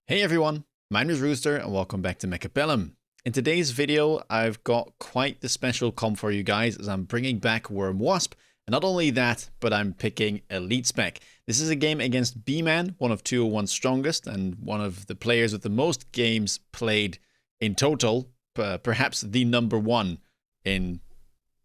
Hey everyone, my name is Rooster and welcome back to Mechabellum. In today's video, I've got quite the special comp for you guys as I'm bringing back Worm Wasp. And not only that, but I'm picking Elite Spec. This is a game against bman, one of 201's strongest and one of the players with the most games played in total, perhaps the number one in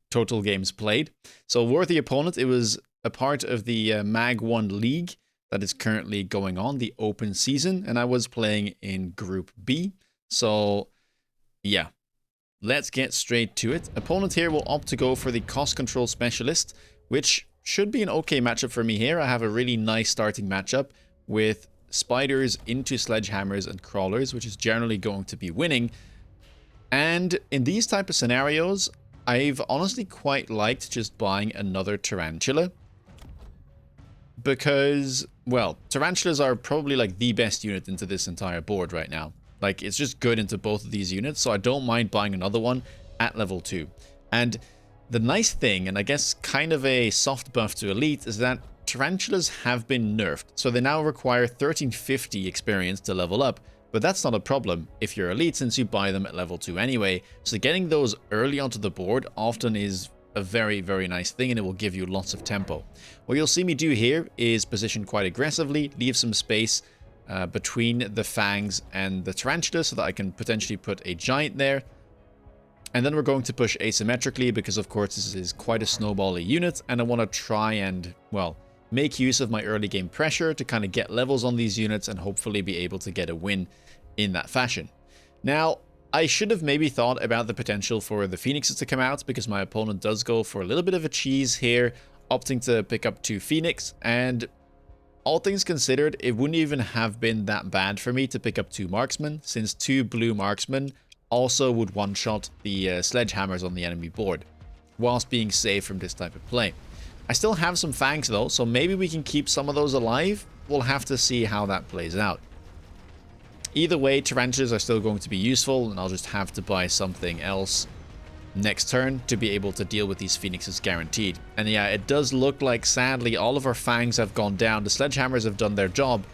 total games played. So worthy opponent, it was a part of the Mag 1 League that is currently going on, the open season, and I was playing in Group B. So, yeah, let's get straight to it. Opponent here will opt to go for the cost control specialist, which should be an okay matchup for me here. I have a really nice starting matchup with spiders into sledgehammers and crawlers, which is generally going to be winning. And in these type of scenarios, I've honestly quite liked just buying another tarantula. Because, well, tarantulas are probably like the best unit into this entire board right now. Like, it's just good into both of these units, so I don't mind buying another one at level 2. And the nice thing, and I guess kind of a soft buff to Elite, is that tarantulas have been nerfed. So they now require 1350 experience to level up, but that's not a problem if you're Elite since you buy them at level 2 anyway. So getting those early onto the board often is a very, very nice thing, and it will give you lots of tempo. What you'll see me do here is position quite aggressively, leave some space between the fangs and the tarantula so that I can potentially put a giant there. And then we're going to push asymmetrically because, of course, this is quite a snowbally unit, and I want to try and, well, make use of my early game pressure to kind of get levels on these units and hopefully be able to get a win in that fashion. Now, I should have maybe thought about the potential for the Phoenixes to come out because my opponent does go for a little bit of a cheese here, opting to pick up 2 Phoenix, and all things considered, it wouldn't even have been that bad for me to pick up 2 Marksmen, since 2 blue Marksmen also would one-shot the sledgehammers on the enemy board, whilst being safe from this type of play. I still have some Fangs though, so maybe we can keep some of those alive. We'll have to see how that plays out. Either way, tarantulas are still going to be useful, and I'll just have to buy something else next turn to be able to deal with these Phoenixes guaranteed. And yeah, it does look like, sadly, all of our Fangs have gone down. The sledgehammers have done their job.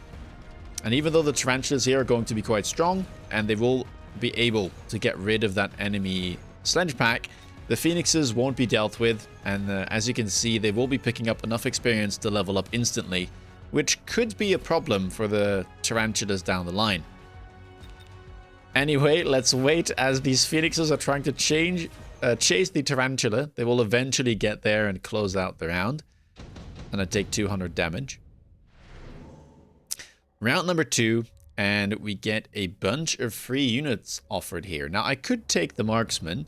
And even though the tarantulas here are going to be quite strong, and they will be able to get rid of that enemy sledge pack, the Phoenixes won't be dealt with. And as you can see, they will be picking up enough experience to level up instantly, which could be a problem for the tarantulas down the line. Anyway, let's wait as these Phoenixes are trying to chase the tarantula. They will eventually get there and close out the round. And I take 200 damage. Round number 2, and we get a bunch of free units offered here. Now, I could take the Marksman.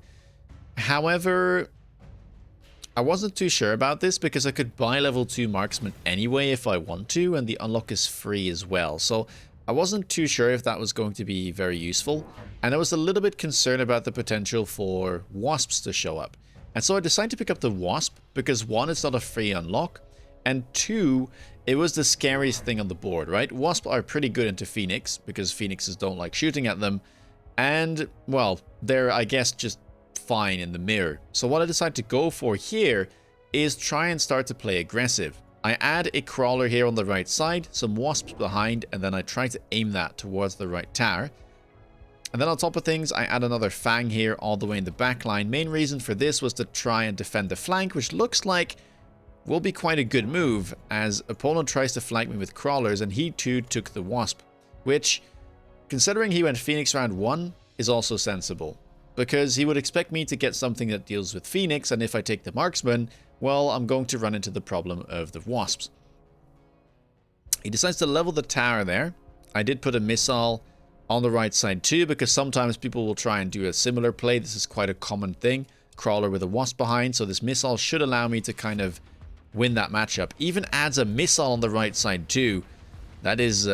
However, I wasn't too sure about this because I could buy level 2 Marksman anyway if I want to, and the unlock is free as well. So I wasn't too sure if that was going to be very useful, and I was a little bit concerned about the potential for Wasps to show up. And so I decided to pick up the Wasp because 1, it's not a free unlock, and 2, it was the scariest thing on the board, right? Wasps are pretty good into Phoenix because Phoenixes don't like shooting at them, and, well, they're, I guess, just fine in the mirror. So what I decided to go for here is try and start to play aggressive. I add a crawler here on the right side, some wasps behind, and then I try to aim that towards the right tower. And then on top of things, I add another Fang here all the way in the back line. Main reason for this was to try and defend the flank, which looks like will be quite a good move, as opponent tries to flank me with crawlers, and he too took the wasp, which, considering he went Phoenix round 1, is also sensible, because he would expect me to get something that deals with Phoenix, and if I take the Marksman, well, I'm going to run into the problem of the wasps. He decides to level the tower there. I did put a missile on the right side too, because sometimes people will try and do a similar play. This is quite a common thing. Crawler with a wasp behind, so this missile should allow me to kind of win that matchup. Even adds a missile on the right side too. That is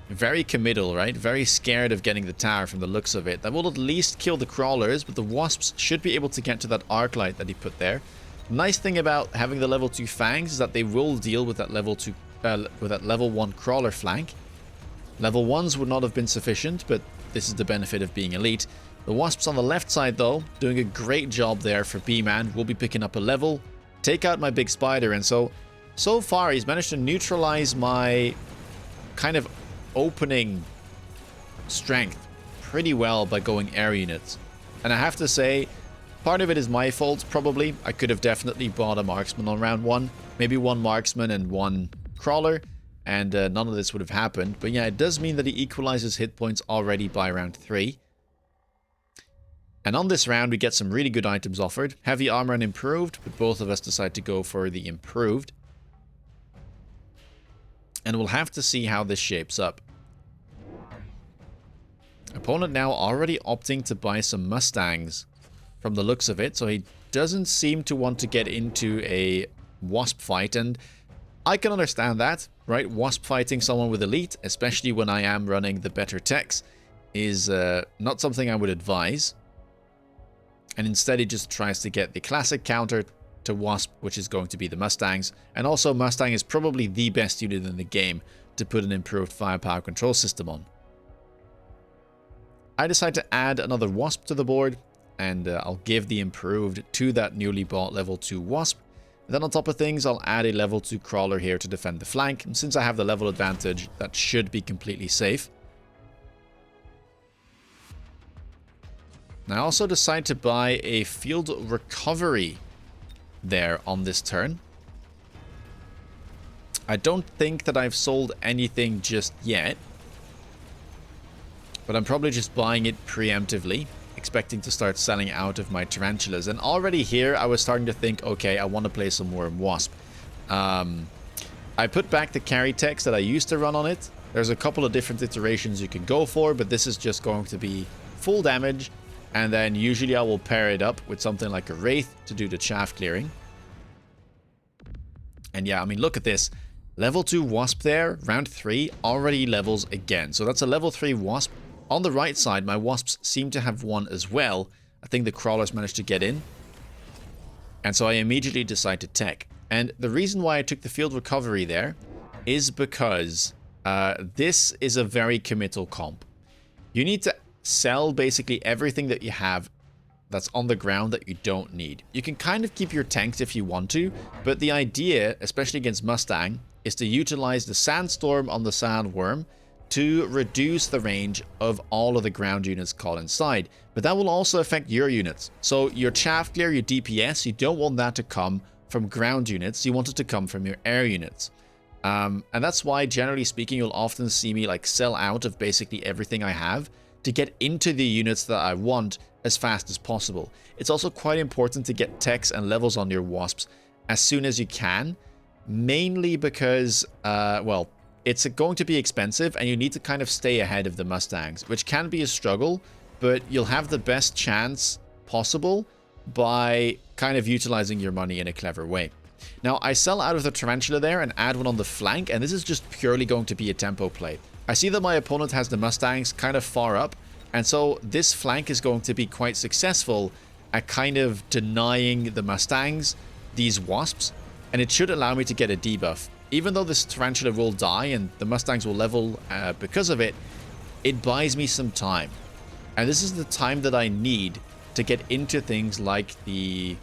very committal, right? Very scared of getting the tower from the looks of it. That will at least kill the crawlers, but the wasps should be able to get to that arc light that he put there. Nice thing about having the level 2 fangs is that they will deal with that level 2 with that level 1 crawler flank. Level 1s would not have been sufficient, but this is the benefit of being elite. The wasps on the left side though, doing a great job there for bman. Will be picking up a level, take out my big spider, and so far he's managed to neutralize my kind of opening strength pretty well by going air units. And I have to say, part of it is my fault, probably. I could have definitely bought a marksman on round 1. Maybe 1 marksman and 1 crawler, and none of this would have happened. But yeah, it does mean that he equalizes hit points already by round 3. And on this round, we get some really good items offered. Heavy armor and improved, but both of us decide to go for the improved. And we'll have to see how this shapes up. Opponent now already opting to buy some Mustangs from the looks of it, so he doesn't seem to want to get into a WASP fight, and I can understand that, right? WASP fighting someone with elite, especially when I am running the better techs, is not something I would advise. And instead he just tries to get the classic counter to WASP, which is going to be the Mustangs. And also Mustang is probably the best unit in the game to put an improved firepower control system on. I decide to add another WASP to the board, and I'll give the improved to that newly bought level 2 WASP. And then on top of things, I'll add a level 2 crawler here to defend the flank. And since I have the level advantage, that should be completely safe. And I also decide to buy a field recovery there on this turn. I don't think that I've sold anything just yet, but I'm probably just buying it preemptively, expecting to start selling out of my tarantulas. And already here, I was starting to think, okay, I want to play some more WASP. I put back the carry text that I used to run on it. There's a couple of different iterations you can go for, but this is just going to be full damage. And then usually I will pair it up with something like a Wraith to do the chaff clearing. And yeah, I mean, look at this. Level 2 WASP there, round 3, already levels again. So that's a level 3 WASP. On the right side, my WASPs seem to have one as well. I think the crawlers managed to get in. And so I immediately decide to tech. And the reason why I took the field recovery there is because this is a very committal comp. You need to sell basically everything that you have that's on the ground that you don't need. You can kind of keep your tanks if you want to, but the idea, especially against Mustang, is to utilize the Sandstorm on the Sandworm to reduce the range of all of the ground units caught inside. But that will also affect your units. So your chaff clear, your DPS, you don't want that to come from ground units. You want it to come from your air units. And that's why, generally speaking, you'll often see me like sell out of basically everything I have to get into the units that I want as fast as possible. It's also quite important to get techs and levels on your WASPs as soon as you can, mainly because, well, it's going to be expensive and you need to kind of stay ahead of the Mustangs, which can be a struggle, but you'll have the best chance possible by kind of utilizing your money in a clever way. Now, I sell out of the Tarantula there and add one on the flank, and this is just purely going to be a tempo play. I see that my opponent has the Mustangs kind of far up, and so this flank is going to be quite successful at kind of denying the Mustangs these WASPs, and it should allow me to get a debuff. Even though this Tarantula will die and the Mustangs will level because of it, it buys me some time. And this is the time that I need to get into things like the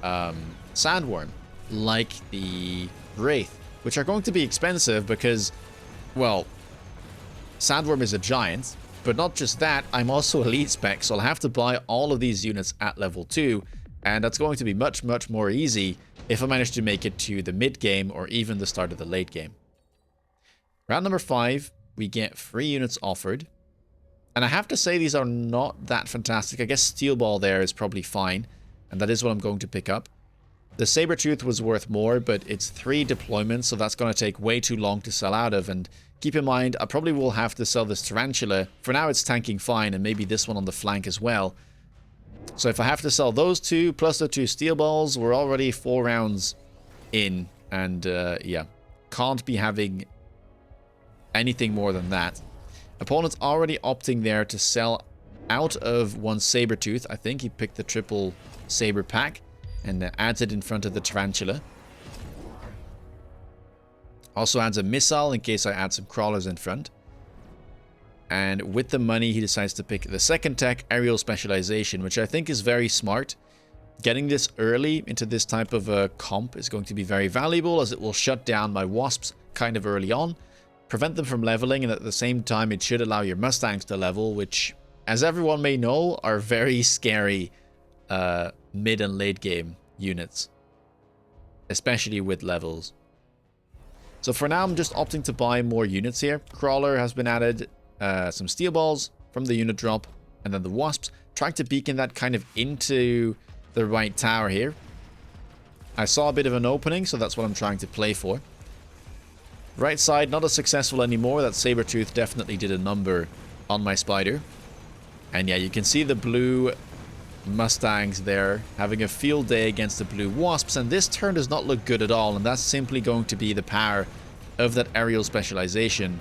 Sandworm, like the Wraith, which are going to be expensive because, well, Sandworm is a giant, but not just that, I'm also elite spec, so I'll have to buy all of these units at level 2, and that's going to be much, much more easy if I manage to make it to the mid game or even the start of the late game. Round number 5, we get 3 units offered, and I have to say these are not that fantastic. I guess Steel Ball there is probably fine, and that is what I'm going to pick up. The Sabertooth was worth more, but it's 3 deployments, so that's going to take way too long to sell out of. And keep in mind, I probably will have to sell this Tarantula. For now, it's tanking fine, and maybe this one on the flank as well. So if I have to sell those 2, plus the 2 Steel Balls, we're already 4 rounds in. And yeah, can't be having anything more than that. Opponent's already opting there to sell out of one Sabertooth. I think he picked the triple Saber pack and adds it in front of the Tarantula. Also adds a missile in case I add some crawlers in front. And with the money, he decides to pick the second tech, Aerial Specialization, which I think is very smart. Getting this early into this type of a comp is going to be very valuable, as it will shut down my WASPs kind of early on. prevent them from leveling, and at the same time it should allow your Mustangs to level, which, as everyone may know, are very scary mid and late game units, especially with levels. So for now, I'm just opting to buy more units here. Crawler has been added, some steel balls from the unit drop, and then the wasps, trying to beacon that kind of into the right tower here. I saw a bit of an opening, so that's what I'm trying to play for. Right side, not as successful anymore. That Sabertooth definitely did a number on my spider. And yeah, you can see the blue Mustangs there having a field day against the blue wasps, and this turn does not look good at all, and that's simply going to be the power of that aerial specialization.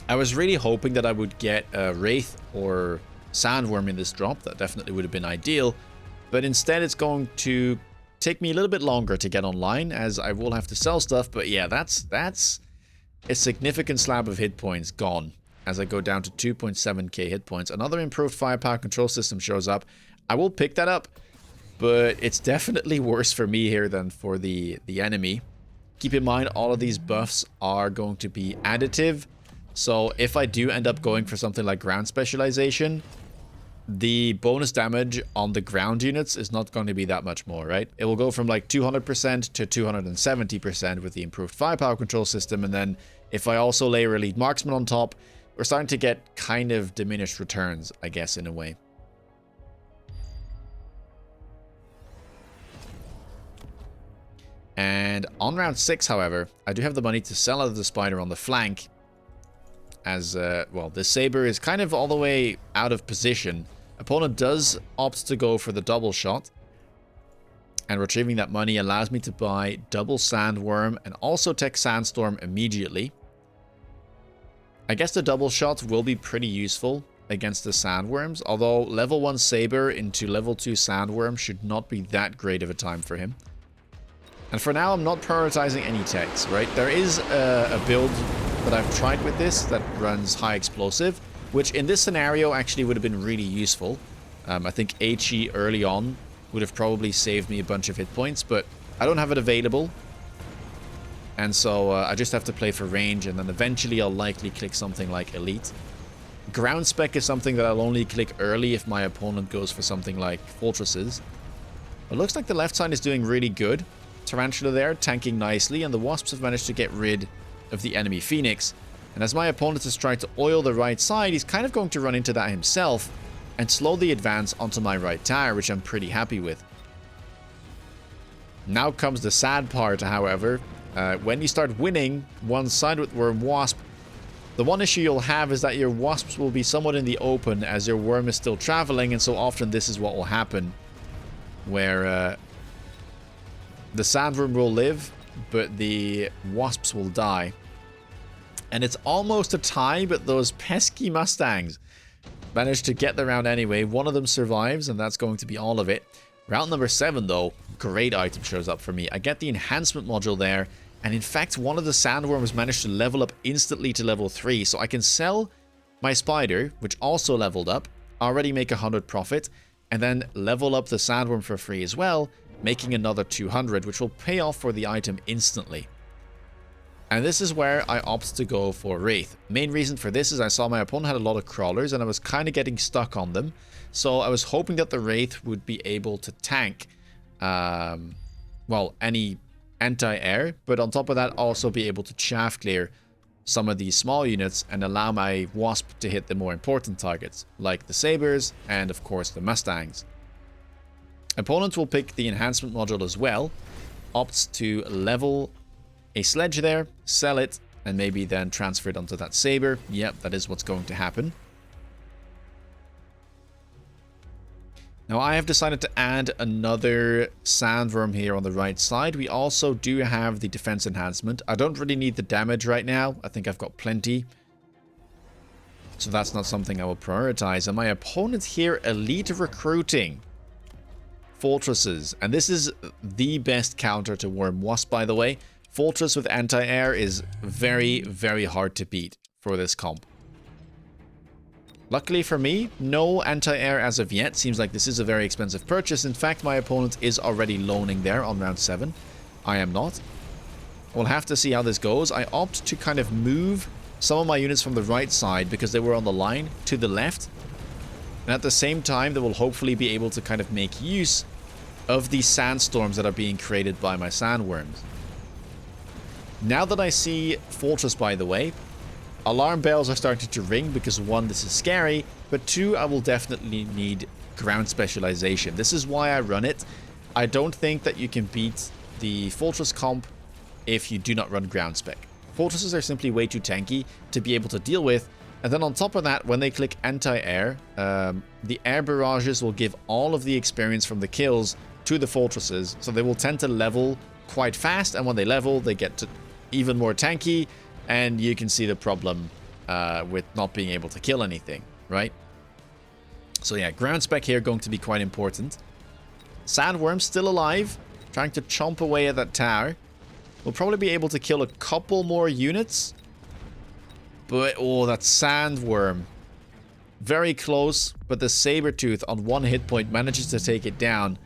I was really hoping that I would get a Wraith or Sandworm in this drop. That definitely would have been ideal, but instead it's going to take me a little bit longer to get online, as I will have to sell stuff. But yeah, that's a significant slab of hit points gone as I go down to 2.7k hit points. Another improved firepower control system shows up. I will pick that up, but it's definitely worse for me here than for the enemy. Keep in mind, all of these buffs are going to be additive. So if I do end up going for something like ground specialization, the bonus damage on the ground units is not going to be that much more, right? It will go from like 200% to 270% with the improved firepower control system. And then if I also layer elite marksman on top, we're starting to get kind of diminished returns, I guess, in a way. And on round 6, however, I do have the money to sell out of the spider on the flank, as, well, the saber is kind of all the way out of position. Opponent does opt to go for the double shot, and retrieving that money allows me to buy double Sandworm and also tech Sandstorm immediately. I guess the double shot will be pretty useful against the Sandworms, although level 1 Saber into level 2 Sandworm should not be that great of a time for him. And for now, I'm not prioritizing any techs, right? There is a build that I've tried with this that runs high explosive, which in this scenario actually would have been really useful. I think HE early on would have probably saved me a bunch of hit points, but I don't have it available. And so I just have to play for range, and then eventually I'll likely click something like Elite. Ground spec is something that I'll only click early if my opponent goes for something like Fortresses. It looks like the left side is doing really good. Tarantula there, tanking nicely, and the Wasps have managed to get rid of the enemy Phoenix. And as my opponent has tried to oil the right side, he's kind of going to run into that himself and slow the advance onto my right tower, which I'm pretty happy with. Now comes the sad part, however. When you start winning one side with Worm Wasp, the one issue you'll have is that your Wasps will be somewhat in the open as your Worm is still traveling, and so often this is what will happen, where the Sandworm will live, but the Wasps will die. And it's almost a tie, but those pesky Mustangs managed to get the round anyway. One of them survives, and that's going to be all of it. Round number 7, though, great item shows up for me. I get the enhancement module there, and in fact, one of the Sandworms managed to level up instantly to level 3, so I can sell my spider, which also leveled up, already make 100 profit, and then level up the Sandworm for free as well, making another 200, which will pay off for the item instantly. And this is where I opt to go for Wraith. Main reason for this is I saw my opponent had a lot of crawlers, and I was kind of getting stuck on them. So I was hoping that the Wraith would be able to tank, well, any anti-air, but on top of that also be able to chaff clear some of these small units and allow my Wasp to hit the more important targets, like the Sabers and of course the Mustangs. Opponents will pick the enhancement module as well, opts to level a sledge there, sell it, and maybe then transfer it onto that Saber. Yep, that is what's going to happen. Now I have decided to add another Sandworm here on the right side. We also do have the defense enhancement. I don't really need the damage right now. I think I've got plenty. So that's not something I will prioritize. And my opponent here, elite recruiting Fortresses. And this is the best counter to Worm Wasp, by the way. Fortress with anti-air is very, very hard to beat for this comp. Luckily for me, no anti-air as of yet. Seems like this is a very expensive purchase. In fact, my opponent is already loaning there on round 7. I am not. We'll have to see how this goes. I opt to kind of move some of my units from the right side because they were on the line to the left. And at the same time, they will hopefully be able to kind of make use of these sandstorms that are being created by my sandworms. Now that I see Fortress, by the way, alarm bells are starting to ring because 1, this is scary, but 2, I will definitely need ground specialization. This is why I run it. I don't think that you can beat the Fortress comp if you do not run ground spec. Fortresses are simply way too tanky to be able to deal with. And then on top of that, when they click anti-air, the air barrages will give all of the experience from the kills to the fortresses. So they will tend to level quite fast. And when they level, they get to even more tanky. And you can see the problem with not being able to kill anything, right? So yeah, ground spec here going to be quite important. Sandworm still alive, trying to chomp away at that tower. We'll probably be able to kill a couple more units. But, oh, that Sandworm. Very close, but the Sabertooth on 1 hit point manages to take it down.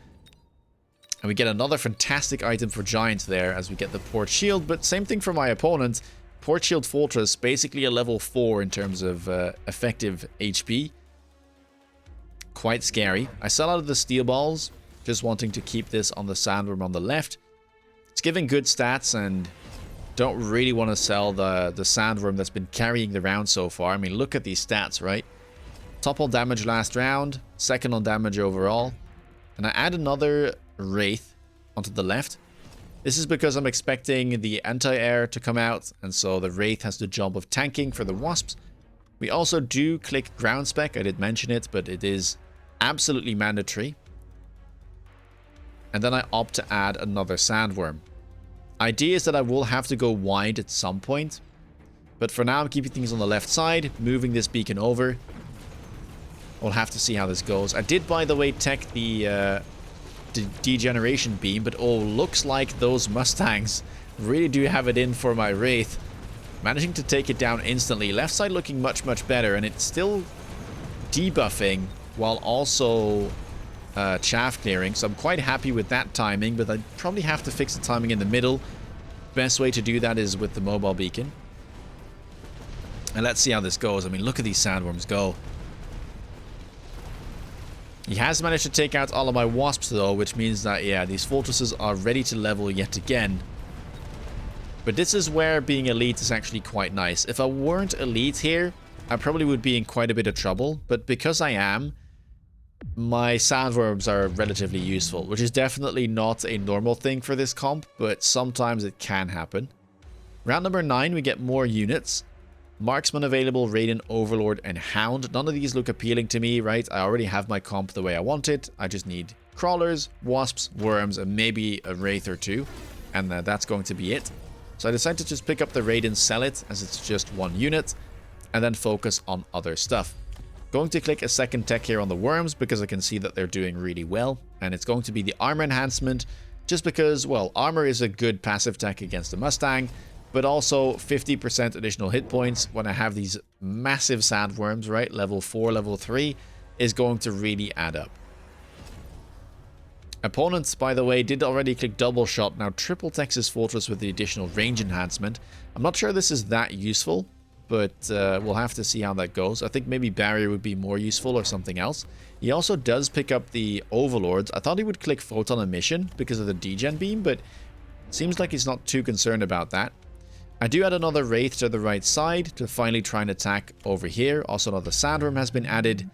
And we get another fantastic item for Giants there as we get the Port Shield. But same thing for my opponent. Port Shield Fortress, basically a level 4 in terms of effective HP. Quite scary. I sell out of the Steel Balls, just wanting to keep this on the Sandworm on the left. It's giving good stats and don't really want to sell the Sandworm that's been carrying the round so far. I mean, look at these stats, right? Top on damage last round, second on damage overall. And I add another Wraith onto the left. This is because I'm expecting the anti-air to come out, and so the Wraith has the job of tanking for the Wasps. We also do click ground spec, I did mention it, but it is absolutely mandatory. And then I opt to add another Sandworm. Idea is that I will have to go wide at some point. But for now, I'm keeping things on the left side, moving this beacon over. We'll have to see how this goes. I did, by the way, tech the degeneration beam, but oh, looks like those Mustangs really do have it in for my Wraith. Managing to take it down instantly. Left side looking much, much better, and it's still debuffing while also chaff clearing, so I'm quite happy with that timing, but I'd probably have to fix the timing in the middle. Best way to do that is with the mobile beacon. And let's see how this goes. I mean, look at these Sandworms go. He has managed to take out all of my Wasps though, which means that, yeah, these fortresses are ready to level yet again. But this is where being elite is actually quite nice. If I weren't elite here, I probably would be in quite a bit of trouble, but because I am, my Sandworms are relatively useful, which is definitely not a normal thing for this comp, but sometimes it can happen. Round number 9, we get more units. Marksman available, Raiden, Overlord, and Hound. None of these look appealing to me, right? I already have my comp the way I want it. I just need Crawlers, Wasps, Worms, and maybe a Wraith or 2. And that's going to be it. So I decided to just pick up the Raiden, sell it, as it's just 1 unit, and then focus on other stuff. Going to click a second tech here on the Worms because I can see that they're doing really well. And it's going to be the armor enhancement just because, well, armor is a good passive tech against the Mustang, but also 50% additional hit points when I have these massive Sandworms, right? Level 4, level 3 is going to really add up. Opponents, by the way, did already click double shot. Now triple Texas Fortress with the additional range enhancement. I'm not sure this is that useful, but we'll have to see how that goes. I think maybe Barrier would be more useful or something else. He also does pick up the Overlords. I thought he would click Photon Emission because of the degen beam, but seems like he's not too concerned about that. I do add another Wraith to the right side to finally try and attack over here. Also another Sandworm has been added.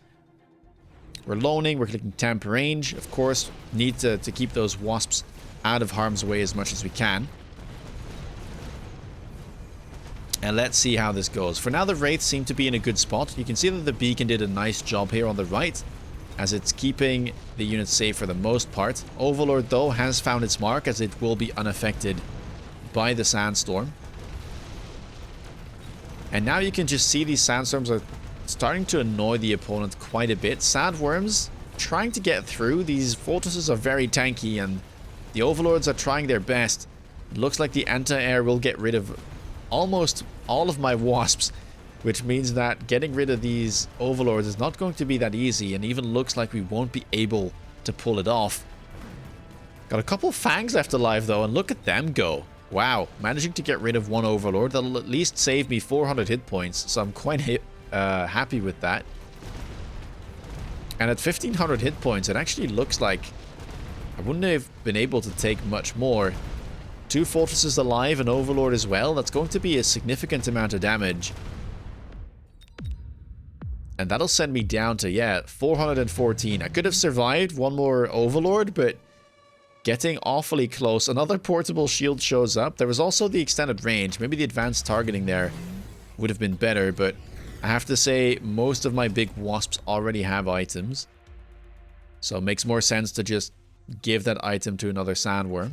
We're loaning, we're clicking temp range. Of course, need to keep those Wasps out of harm's way as much as we can. And let's see how this goes. For now, the Wraiths seem to be in a good spot. You can see that the beacon did a nice job here on the right, as it's keeping the units safe for the most part. Overlord, though, has found its mark, as it will be unaffected by the Sandstorm. And now you can just see these Sandstorms are starting to annoy the opponent quite a bit. Sandworms trying to get through. These fortresses are very tanky, and the Overlords are trying their best. It looks like the anti-air will get rid of almost all of my Wasps, which means that getting rid of these Overlords is not going to be that easy, and even looks like we won't be able to pull it off. Got a couple Fangs left alive though, and look at them go. Wow, managing to get rid of one Overlord. That'll at least save me 400 hit points, so I'm quite happy with that. And at 1500 hit points, it actually looks like I wouldn't have been able to take much more. 2 fortresses alive, an Overlord as well. That's going to be a significant amount of damage. And that'll send me down to, yeah, 414. I could have survived one more Overlord, but getting awfully close. Another portable shield shows up. There was also the extended range. Maybe the advanced targeting there would have been better, but I have to say most of my big wasps already have items. So it makes more sense to just give that item to another sandworm.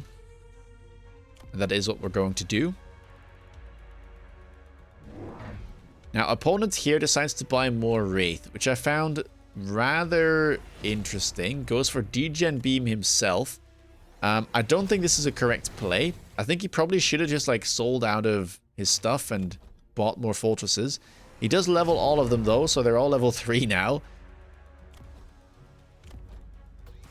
And that is what we're going to do. Now, opponent here decides to buy more Wraith, which I found rather interesting. Goes for degen beam himself. I don't think this is a correct play. I think he probably should have just like sold out of his stuff and bought more fortresses. He does level all of them though, so they're all level 3 now.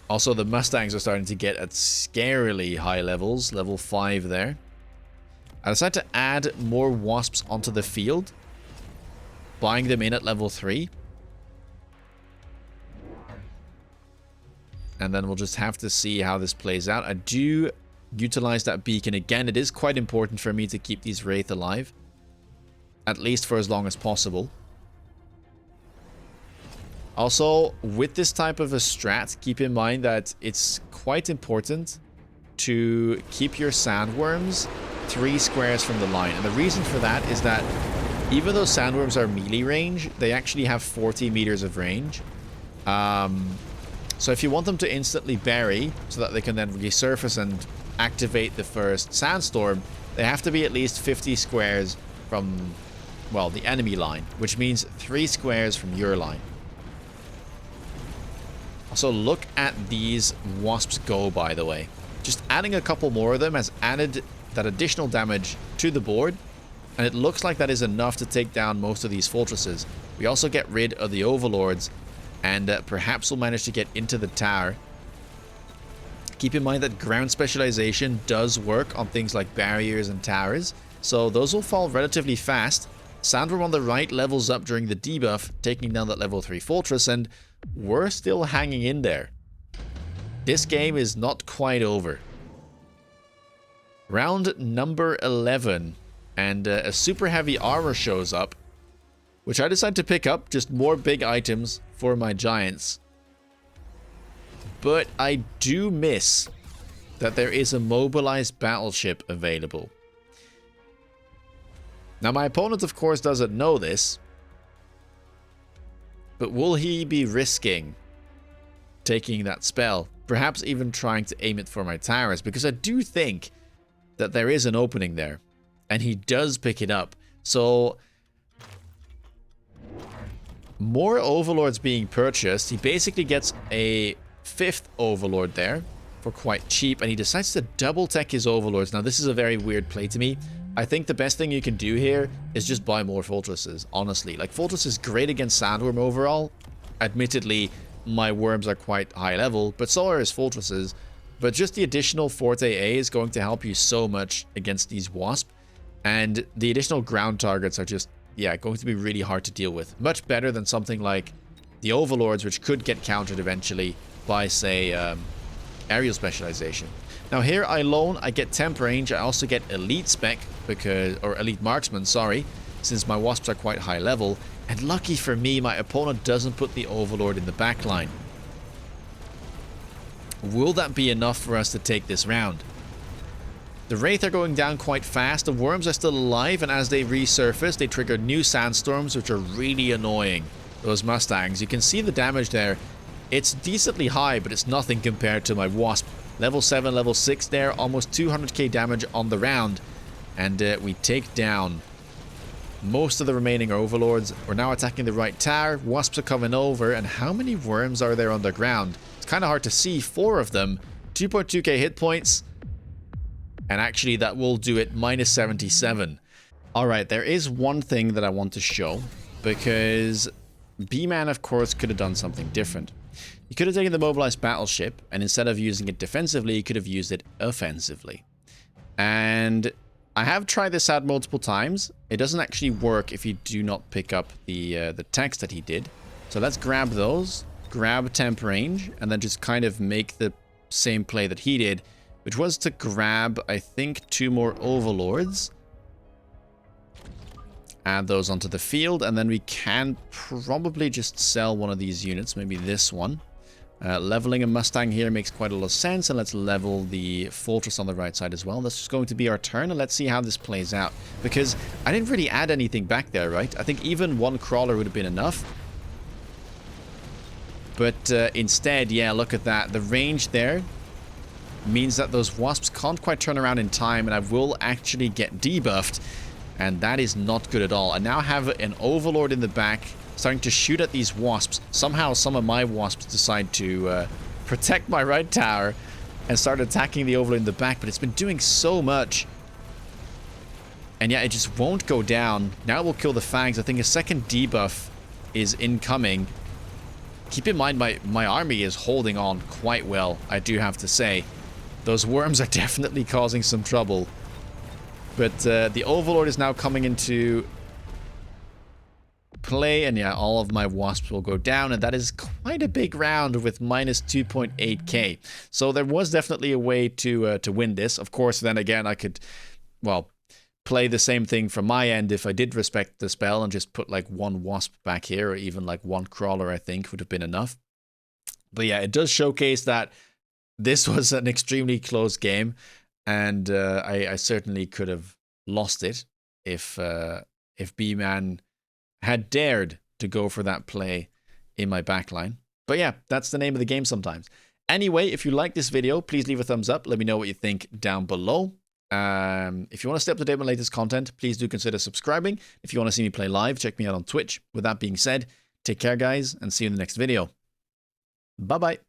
Also, the Mustangs are starting to get at scarily high levels, level 5 there. I decided to add more wasps onto the field, buying them in at level 3. And then we'll just have to see how this plays out. I do utilize that beacon again. It is quite important for me to keep these Wraith alive, at least for as long as possible. Also, with this type of a strat, keep in mind that it's quite important to keep your sandworms 3 squares from the line. And the reason for that is that even though sandworms are melee range, they actually have 40 meters of range. So if you want them to instantly bury so that they can then resurface and activate the first sandstorm, they have to be at least 50 squares from, well, the enemy line, which means 3 squares from your line. Also, look at these wasps go, by the way. Just adding a couple more of them has added that additional damage to the board, and it looks like that is enough to take down most of these fortresses. We also get rid of the overlords, and perhaps we'll manage to get into the tower. Keep in mind that ground specialization does work on things like barriers and towers, so those will fall relatively fast. Sandworm on the right levels up during the debuff, taking down that level 3 fortress, and we're still hanging in there. This game is not quite over. Round number 11, and a super heavy armor shows up, which I decided to pick up, just more big items for my giants. But I do miss that there is a mobilized battleship available. Now, my opponent, of course, doesn't know this, but will he be risking taking that spell? Perhaps even trying to aim it for my towers, because I do think that there is an opening there, and he does pick it up. So, more overlords being purchased. He basically gets a 5th overlord there for quite cheap, and he decides to double tech his overlords. Now, this is a very weird play to me. I think the best thing you can do here is just buy more fortresses, honestly. Like, fortress is great against sandworm overall. Admittedly, my worms are quite high level, but so are his fortresses. But just the additional Forte A is going to help you so much against these wasp. And the additional ground targets are just, yeah, going to be really hard to deal with. Much better than something like the overlords, which could get countered eventually by, say, aerial specialization. Now here alone, I get temp range. I also get elite spec, because, or elite marksman, sorry, since my wasps are quite high level. And lucky for me, my opponent doesn't put the overlord in the back line. Will that be enough for us to take this round? The Wraith are going down quite fast. The worms are still alive, and as they resurface, they trigger new sandstorms, which are really annoying. Those Mustangs, you can see the damage there. It's decently high, but it's nothing compared to my wasp. Level 7, level 6 there, almost 200k damage on the round. And we take down most of the remaining overlords. We're now attacking the right tower. Wasps are coming over, and how many worms are there underground? It's kind of hard to see. 4 of them, 2.2k hit points. And actually, that will do it, minus 77. Alright, there is one thing that I want to show, because bman, of course, could have done something different. You could have taken the mobilized battleship, and instead of using it defensively, you could have used it offensively. And I have tried this out multiple times. It doesn't actually work if you do not pick up the text that he did. So let's grab those, grab temp range, and then just kind of make the same play that he did, which was to grab, I think, 2 more overlords. Add those onto the field, and then we can probably just sell one of these units, maybe this one. Leveling a Mustang here makes quite a lot of sense, and let's level the fortress on the right side as well. That's just going to be our turn, and let's see how this plays out. Because I didn't really add anything back there, right? I think even 1 crawler would have been enough. But instead, yeah, look at that. The range there means that those wasps can't quite turn around in time, and I will actually get debuffed. And that is not good at all. I now have an overlord in the back starting to shoot at these wasps. Somehow some of my wasps decide to protect my right tower and start attacking the overlord in the back, but it's been doing so much. And yeah, it just won't go down. Now we'll kill the fangs. I think a second debuff is incoming. Keep in mind, my army is holding on quite well, I do have to say. Those worms are definitely causing some trouble. But the overlord is now coming into play, and yeah, all of my wasps will go down, and that is quite a big round with minus 2.8k. So there was definitely a way to win this. Of course, then again, I could, well, play the same thing from my end if I did respect the spell and just put like 1 wasp back here, or even like 1 crawler, I think would have been enough. But yeah, it does showcase that this was an extremely close game. And I certainly could have lost it if bman had dared to go for that play in my backline. But yeah, that's the name of the game sometimes. Anyway, if you like this video, please leave a thumbs up. Let me know what you think down below. If you want to stay up to date with my latest content, please do consider subscribing. If you want to see me play live, check me out on Twitch. With that being said, take care, guys, and see you in the next video. Bye-bye.